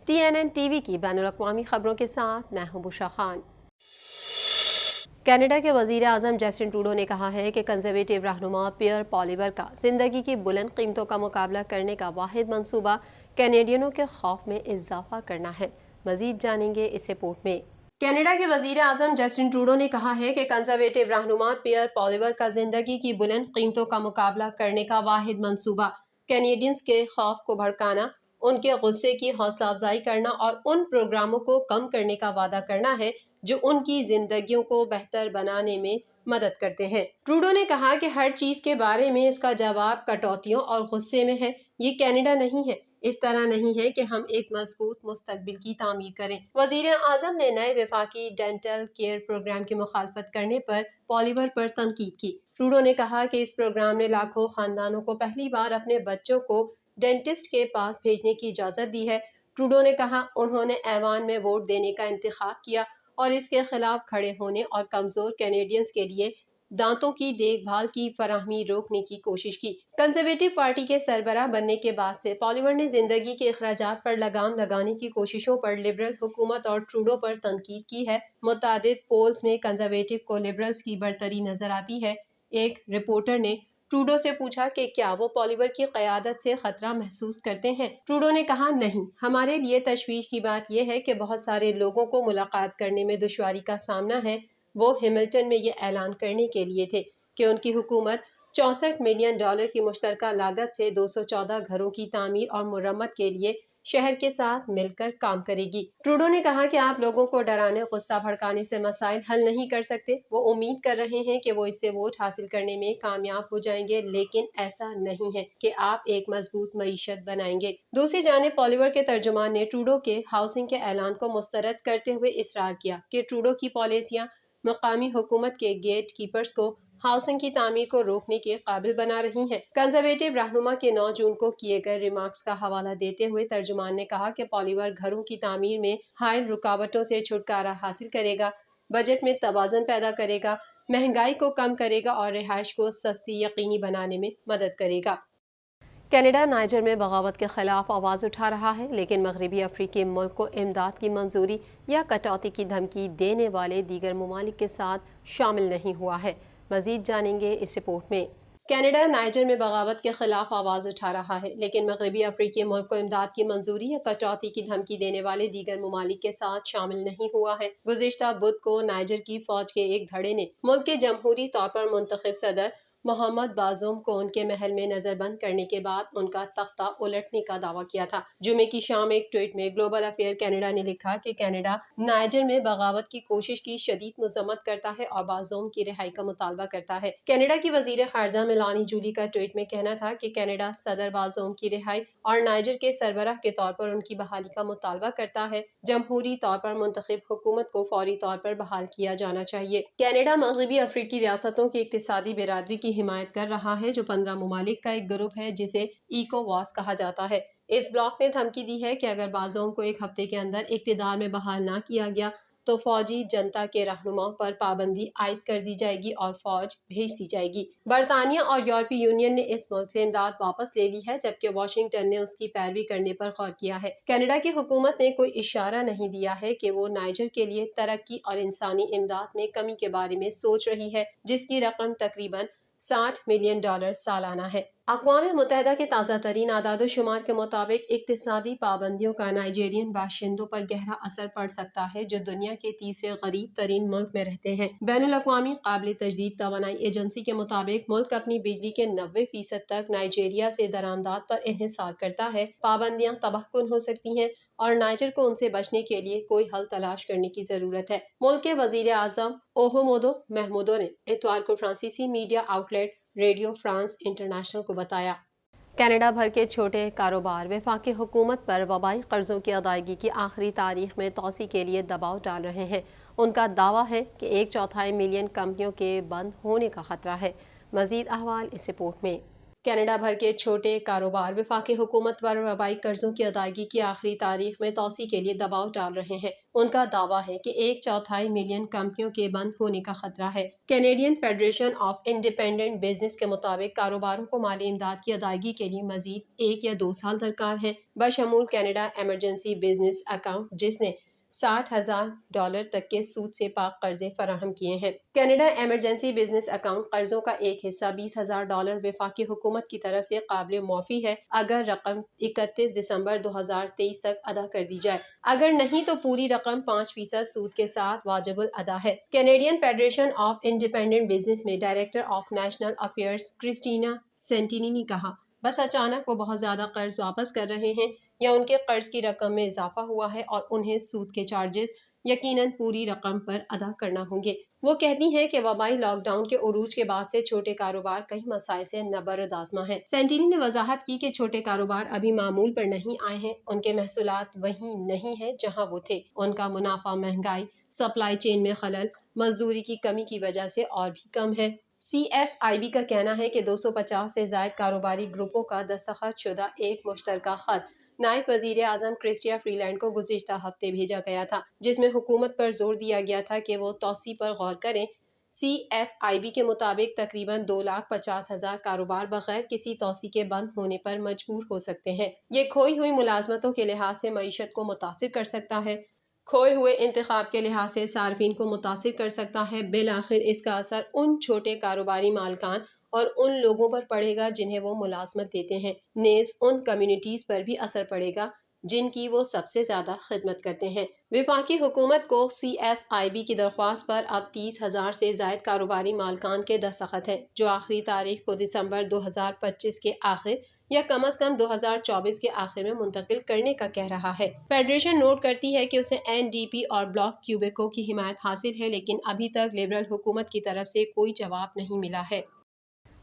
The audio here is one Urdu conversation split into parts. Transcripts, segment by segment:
TNN TV کی بین الاقوامی خبروں کے ساتھ میں ہوں بشرا خان۔ کینیڈا کے وزیر اعظم جسٹن ٹروڈو نے کہا ہے کہ کنزرویٹو رہنما پیئر پالیور کا زندگی کی بلند قیمتوں کا مقابلہ کرنے کا واحد منصوبہ کینیڈینوں کے خوف میں اضافہ کرنا ہے۔ مزید جانیں گے اس رپورٹ میں۔ کینیڈا کے وزیر اعظم جسٹن ٹروڈو نے کہا ہے کہ کنزرویٹو رہنما پیئر پالیور کا زندگی کی بلند قیمتوں کا مقابلہ کرنے کا واحد منصوبہ کینیڈینز کے خوف کو بھڑکانا، ان کے غصے کی حوصلہ افزائی کرنا اور ان پروگراموں کو کم کرنے کا وعدہ کرنا ہے جو ان کی زندگیوں کو بہتر بنانے میں مدد کرتے ہیں۔ ٹروڈو نے کہا کہ ہر چیز کے بارے میں اس کا جواب کٹوتیوں اور غصے میں ہے۔ یہ کینیڈا نہیں ہے۔ اس طرح نہیں ہے کہ ہم ایک مضبوط مستقبل کی تعمیر کریں۔ وزیر اعظم نے نئے وفاقی ڈینٹل کیئر پروگرام کی مخالفت کرنے پر پالیور پر تنقید کی۔ ٹروڈو نے کہا کہ اس پروگرام نے لاکھوں خاندانوں کو پہلی بار اپنے بچوں کو ڈینٹسٹ کے پاس بھیجنے کی اجازت دی ہے۔ ٹروڈو نے کہا انہوں نے ایوان میں ووٹ دینے کا انتخاب کیا اور اس کے خلاف کھڑے ہونے اور کمزور کینیڈینز کے لیے دانتوں کی دیکھ بھال کی فراہمی روکنے کی کوشش کی۔ کنزرویٹو پارٹی کے سربراہ بننے کے بعد سے پالیور نے زندگی کے اخراجات پر لگام لگانے کی کوششوں پر لبرل حکومت اور ٹروڈو پر تنقید کی ہے۔ متعدد پولز میں کنزرویٹو کو لبرلز کی برتری نظر آتی ہے۔ ایک رپورٹر نے ٹروڈو سے پوچھا کہ کیا وہ پالیور کی قیادت سے خطرہ محسوس کرتے ہیں۔ ٹروڈو نے کہا نہیں، ہمارے لیے تشویش کی بات یہ ہے کہ بہت سارے لوگوں کو ملاقات کرنے میں دشواری کا سامنا ہے۔ وہ ہملٹن میں یہ اعلان کرنے کے لیے تھے کہ ان کی حکومت $64 ملین کی مشترکہ لاگت سے 214 گھروں کی تعمیر اور مرمت کے لیے شہر کے ساتھ مل کر کام کرے گی۔ ٹروڈو نے کہا کہ آپ لوگوں کو ڈرانے، غصہ بھڑکانے سے مسائل حل نہیں کر سکتے۔ وہ امید کر رہے ہیں کہ وہ اس سے ووٹ حاصل کرنے میں کامیاب ہو جائیں گے، لیکن ایسا نہیں ہے کہ آپ ایک مضبوط معیشت بنائیں گے۔ دوسری جانب پالیور کے ترجمان نے ٹروڈو کے ہاؤسنگ کے اعلان کو مسترد کرتے ہوئے اصرار کیا کہ ٹروڈو کی پالیسیاں مقامی حکومت کے گیٹ کیپرز کو ہاؤسنگ کی تعمیر کو روکنے کے قابل بنا رہی ہیں۔ کنزرویٹو رہنما کے 9 جون کو کیے گئے ریمارکس کا حوالہ دیتے ہوئے ترجمان نے کہا کہ پالیور گھروں کی تعمیر میں حائل رکاوٹوں سے چھٹکارا حاصل کرے گا، بجٹ میں توازن پیدا کرے گا، مہنگائی کو کم کرے گا اور رہائش کو سستی یقینی بنانے میں مدد کرے گا۔ کینیڈا نائجر میں بغاوت کے خلاف آواز اٹھا رہا ہے، لیکن مغربی افریقی ملک کو امداد کی منظوری یا کٹوتی کی دھمکی دینے والے دیگر ممالک کے ساتھ شامل نہیں ہوا ہے۔ مزید جانیں گے اس رپورٹ میں۔ کینیڈا نائجر میں بغاوت کے خلاف آواز اٹھا رہا ہے، لیکن مغربی افریقی ملک کو امداد کی منظوری یا کٹوتی کی دھمکی دینے والے دیگر ممالک کے ساتھ شامل نہیں ہوا ہے۔ گزشتہ بدھ کو نائجر کی فوج کے ایک دھڑے نے ملک کے جمہوری طور پر منتخب صدر محمد بازوم کو ان کے محل میں نظر بند کرنے کے بعد ان کا تختہ الٹنے کا دعویٰ کیا تھا۔ جمعے کی شام ایک ٹویٹ میں گلوبل افیئر کینیڈا نے لکھا کہ کینیڈا نائجر میں بغاوت کی کوشش کی شدید مذمت کرتا ہے اور بازوم کی رہائی کا مطالبہ کرتا ہے۔ کینیڈا کی وزیر خارجہ میلانی جولی کا ٹویٹ میں کہنا تھا کہ کینیڈا صدر بازوم کی رہائی اور نائجر کے سربراہ کے طور پر ان کی بحالی کا مطالبہ کرتا ہے۔ جمہوری طور پر منتخب حکومت کو فوری طور پر بحال کیا جانا چاہیے۔ کینیڈا مغربی افریقی ریاستوں کی اقتصادی برادری کی حمایت کر رہا ہے، جو 15 ممالک کا ایک گروپ ہے جسے ایکوواس کہا جاتا ہے۔ اس بلاک نے دھمکی دی ہے کہ اگر بازوم کو ایک ہفتے کے اندر اقتدار میں بحال نہ کیا گیا تو فوجی جنتا کے رہنماؤں پر پابندی عائد کر دی جائے گی اور فوج بھیج دی جائے گی۔ برطانیہ اور یورپی یونین نے اس ملک سے امداد واپس لے لی ہے، جبکہ واشنگٹن نے اس کی پیروی کرنے پر غور کیا ہے۔ کینیڈا کی حکومت نے کوئی اشارہ نہیں دیا ہے کہ وہ نائجر کے لیے ترقی اور انسانی امداد میں کمی کے بارے میں سوچ رہی ہے، جس کی رقم تقریباً $60 ملین سالانہ ہے۔ اقوام متحدہ کے تازہ ترین اعداد و شمار کے مطابق اقتصادی پابندیوں کا نائجیرین باشندوں پر گہرا اثر پڑ سکتا ہے، جو دنیا کے تیسرے غریب ترین ملک میں رہتے ہیں۔ بین الاقوامی قابل تجدید توانائی ایجنسی کے مطابق ملک اپنی بجلی کے 90% تک نائجیریا سے درآمدات پر انحصار کرتا ہے۔ پابندیاں تباہ کن ہو سکتی ہیں اور نائجر کو ان سے بچنے کے لیے کوئی حل تلاش کرنے کی ضرورت ہے۔ ملک کے وزیر اعظم اوہمودو محمودو نے اتوار کو فرانسیسی media outlet radio France international کو بتایا۔ کینیڈا بھر کے چھوٹے کاروبار وفاقی حکومت پر وبائی قرضوں کی ادائیگی کی آخری تاریخ میں توسیع کے لیے دباؤ ڈال رہے ہیں۔ ان کا دعویٰ ہے کہ 1/4 ملین کمپنیوں کے بند ہونے کا خطرہ ہے۔ مزید احوال اس رپورٹ میں۔ کینیڈا بھر کے چھوٹے کاروبار وفاقی حکومت پر وبائی قرضوں کی ادائیگی کی آخری تاریخ میں توسیع کے لیے دباؤ ڈال رہے ہیں۔ ان کا دعویٰ ہے کہ 1/4 ملین کمپنیوں کے بند ہونے کا خطرہ ہے۔ Canadian Federation of Independent business کے مطابق کاروباروں کو مالی امداد کی ادائیگی کے لیے مزید 1 یا 2 سال درکار ہیں، بشمول کینیڈا ایمرجنسی بزنس اکاؤنٹ، جس نے $60,000 تک کے سود سے پاک قرضے فراہم کیے ہیں۔ کینیڈا ایمرجنسی بزنس اکاؤنٹ قرضوں کا ایک حصہ $20,000 وفاقی حکومت کی طرف سے قابل معافی ہے اگر رقم 31 دسمبر 2023 تک ادا کر دی جائے، اگر نہیں تو پوری رقم 5% سود کے ساتھ واجب الادا ہے۔ Canadian Federation of Independent Business میں director of national affairs Christina Santini نے کہا، بس اچانک وہ بہت زیادہ قرض واپس کر رہے ہیں یا ان کے قرض کی رقم میں اضافہ ہوا ہے اور انہیں سود کے چارجز یقیناً پوری رقم پر ادا کرنا ہوں گے۔ وہ کہتی ہیں کہ وبائی لاک ڈاؤن کے عروج کے بعد سے چھوٹے کاروبار کئی مسائل سے نبرد آزما ہیں۔ سینٹینی نے وضاحت کی کہ چھوٹے کاروبار ابھی معمول پر نہیں آئے ہیں، ان کے محصولات وہیں نہیں ہیں جہاں وہ تھے، ان کا منافع مہنگائی، سپلائی چین میں خلل، مزدوری کی کمی کی وجہ سے اور بھی کم ہے۔ CFIB کا کہنا ہے کہ 250 سے زائد کاروباری گروپوں کا دستخط شدہ ایک مشترکہ خط نائب وزیر اعظم کرسٹیا فری لینڈ کو گزشتہ ہفتے بھیجا گیا تھا، جس میں حکومت پر زور دیا گیا تھا کہ وہ توسیع پر غور کریں۔ CFIB کے مطابق تقریباً 2,50,000 کاروبار بغیر کسی توسیع کے بند ہونے پر مجبور ہو سکتے ہیں۔ یہ کھوئی ہوئی ملازمتوں کے لحاظ سے معیشت کو متاثر کر سکتا ہے، کھوئے ہوئے انتخاب کے لحاظ سے صارفین کو متاثر کر سکتا ہے۔ بالآخر اس کا اثر ان چھوٹے کاروباری مالکان اور ان لوگوں پر پڑے گا جنہیں وہ ملازمت دیتے ہیں، نیز ان کمیونٹیز پر بھی اثر پڑے گا جن کی وہ سب سے زیادہ خدمت کرتے ہیں۔ وفاقی حکومت کو CFIB کی درخواست پر اب 30,000 سے زائد کاروباری مالکان کے دستخط ہیں، جو آخری تاریخ کو دسمبر 2025 کے آخر یا کم از کم 2024 کے آخر میں منتقل کرنے کا کہہ رہا ہے۔ فیڈریشن نوٹ کرتی ہے کہ اسے NDP اور بلاک کیوبیکو کی حمایت حاصل ہے، لیکن ابھی تک لبرل حکومت کی طرف سے کوئی جواب نہیں ملا ہے۔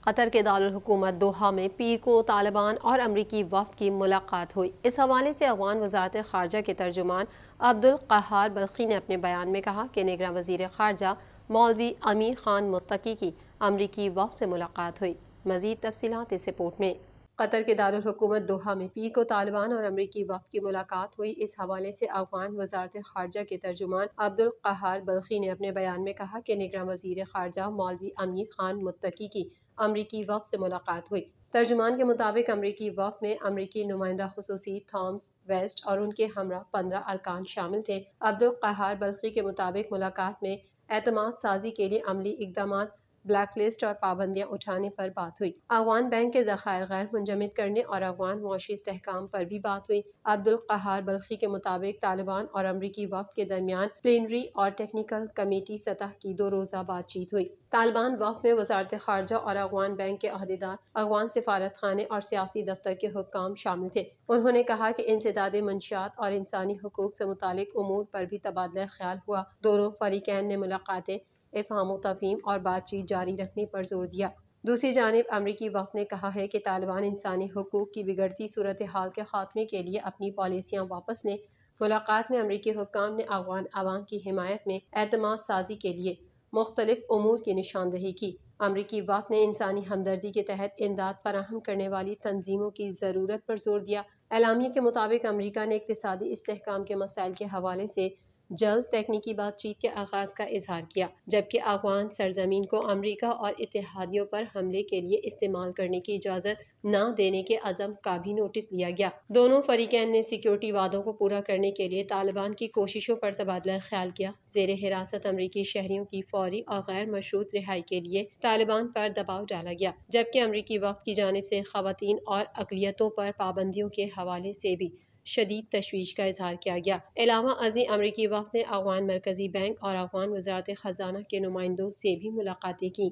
قطر کے دارالحکومت دوحہ میں پیر کو طالبان اور امریکی وفد کی ملاقات ہوئی۔ اس حوالے سے افغان وزارت خارجہ کے ترجمان عبدالقہار بلخی نے اپنے بیان میں کہا کہ نگراں وزیر خارجہ مولوی امیر خان متقی کی امریکی وفد سے ملاقات ہوئی۔ مزید تفصیلات اس رپورٹ میں۔ قطر کے دارالحکومت دوحہ میں پیر کو طالبان اور امریکی وفد کی ملاقات ہوئی۔ اس حوالے سے افغان وزارت خارجہ کے ترجمان عبدالقہار بلخی نے اپنے بیان میں کہا کہ نگراں وزیر خارجہ مولوی امیر خان متقی کی امریکی وفد سے ملاقات ہوئی۔ ترجمان کے مطابق امریکی وفد میں امریکی نمائندہ خصوصی تھامس ویسٹ اور ان کے ہمراہ 15 ارکان شامل تھے۔ عبدالقہار بلخی کے مطابق ملاقات میں اعتماد سازی کے لیے عملی اقدامات، بلیک لسٹ اور پابندیاں اٹھانے پر بات ہوئی۔ افغان بینک کے ذخائر غیر منجمد کرنے اور افغان معاشی استحکام پر بھی بات ہوئی۔ عبدالقہار بلخی کے مطابق طالبان اور امریکی وفد کے درمیان پلینری اور ٹیکنیکل کمیٹی سطح کی 2 روزہ بات چیت ہوئی۔ طالبان وفد میں وزارت خارجہ اور افغان بینک کے عہدیدار، افغان سفارت خانے اور سیاسی دفتر کے حکام شامل تھے۔ انہوں نے کہا کہ انسداد منشیات اور انسانی حقوق سے متعلق امور پر بھی تبادلہ خیال ہوا۔ دونوں فریقین نے ملاقاتیں، افہام و تفہیم اور بات چیت جاری رکھنے پر زور دیا۔ دوسری جانب امریکی وفد نے کہا ہے کہ طالبان انسانی حقوق کی بگڑتی صورتحال کے خاتمے کے لیے اپنی پالیسیاں واپس لیں۔ ملاقات میں امریکی حکام نے افغان عوام کی حمایت میں اعتماد سازی کے لیے مختلف امور کی نشاندہی کی۔ امریکی وفد نے انسانی ہمدردی کے تحت امداد فراہم کرنے والی تنظیموں کی ضرورت پر زور دیا۔ اعلامیے کے مطابق امریکہ نے اقتصادی استحکام کے مسائل کے حوالے سے جلد تکنیکی بات چیت کے آغاز کا اظہار کیا، جبکہ افغان سرزمین کو امریکہ اور اتحادیوں پر حملے کے لیے استعمال کرنے کی اجازت نہ دینے کے عزم کا بھی نوٹس لیا گیا۔ دونوں فریقین نے سیکورٹی وعدوں کو پورا کرنے کے لیے طالبان کی کوششوں پر تبادلہ خیال کیا۔ زیر حراست امریکی شہریوں کی فوری اور غیر مشروط رہائی کے لیے طالبان پر دباؤ ڈالا گیا، جبکہ امریکی وفد کی جانب سے خواتین اور اقلیتوں پر پابندیوں کے حوالے سے بھی شدید تشویش کا اظہار کیا گیا۔ علاوہ ازیں امریکی وفد نے افغان مرکزی بینک اور افغان وزارت خزانہ کے نمائندوں سے بھی ملاقاتیں کیں۔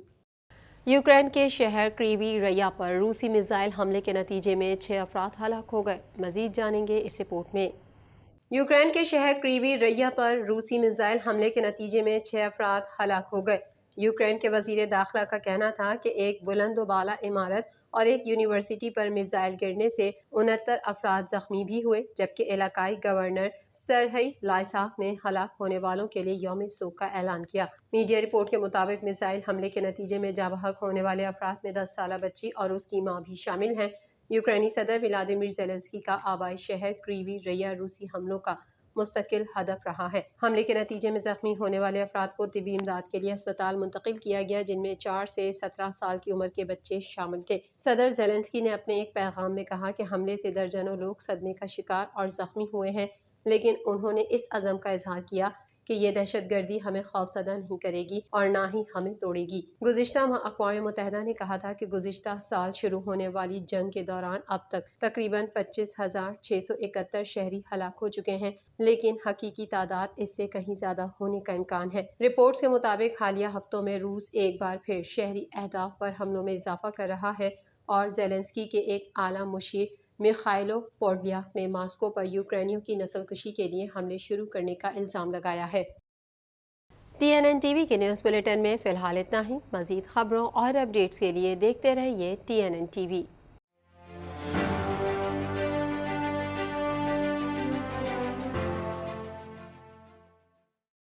یوکرین کے شہر کریوی ریا پر روسی میزائل حملے کے نتیجے میں 6 افراد ہلاک ہو گئے۔ مزید جانیں گے اس رپورٹ میں۔ یوکرین کے شہر کریوی ریا پر روسی میزائل حملے کے نتیجے میں 6 افراد ہلاک ہو گئے۔ یوکرین کے وزیر داخلہ کا کہنا تھا کہ ایک بلند و بالا عمارت اور ایک یونیورسٹی پر میزائل گرنے سے 69 افراد زخمی بھی ہوئے، جبکہ علاقائی گورنر سرہی لائساک نے ہلاک ہونے والوں کے لیے یوم سوگ کا اعلان کیا۔ میڈیا رپورٹ کے مطابق میزائل حملے کے نتیجے میں جاں بحق ہونے والے افراد میں 10 سالہ بچی اور اس کی ماں بھی شامل ہیں۔ یوکرینی صدر ولادیمیر زیلنسکی کا آبائی شہر کریوی ریا روسی حملوں کا مستقل ہدف رہا ہے۔ حملے کے نتیجے میں زخمی ہونے والے افراد کو طبی امداد کے لیے اسپتال منتقل کیا گیا، جن میں 4 سے 17 سال کی عمر کے بچے شامل تھے۔ صدر زیلنسکی نے اپنے ایک پیغام میں کہا کہ حملے سے درجنوں لوگ صدمے کا شکار اور زخمی ہوئے ہیں، لیکن انہوں نے اس عزم کا اظہار کیا کہ یہ دہشت گردی ہمیں خوفزدہ نہیں کرے گی اور نہ ہی ہمیں توڑے گی۔ گزشتہ ماہ اقوام متحدہ نے کہا تھا کہ گزشتہ سال شروع ہونے والی جنگ کے دوران اب تک تقریباً 25,671 شہری ہلاک ہو چکے ہیں، لیکن حقیقی تعداد اس سے کہیں زیادہ ہونے کا امکان ہے۔ رپورٹس کے مطابق حالیہ ہفتوں میں روس ایک بار پھر شہری اہداف پر حملوں میں اضافہ کر رہا ہے اور زیلنسکی کے ایک اعلیٰ مشیر میخائیلو پوڈلیاک نے ماسکو پر یوکرینیوں کی نسل کشی کے لیے حملے شروع کرنے کا الزام لگایا ہے۔ TNN ٹی وی کے نیوز بلیٹن میں فی الحال اتنا ہی۔ مزید خبروں اور اپڈیٹس کے لیے دیکھتے رہیے TNN ٹی وی۔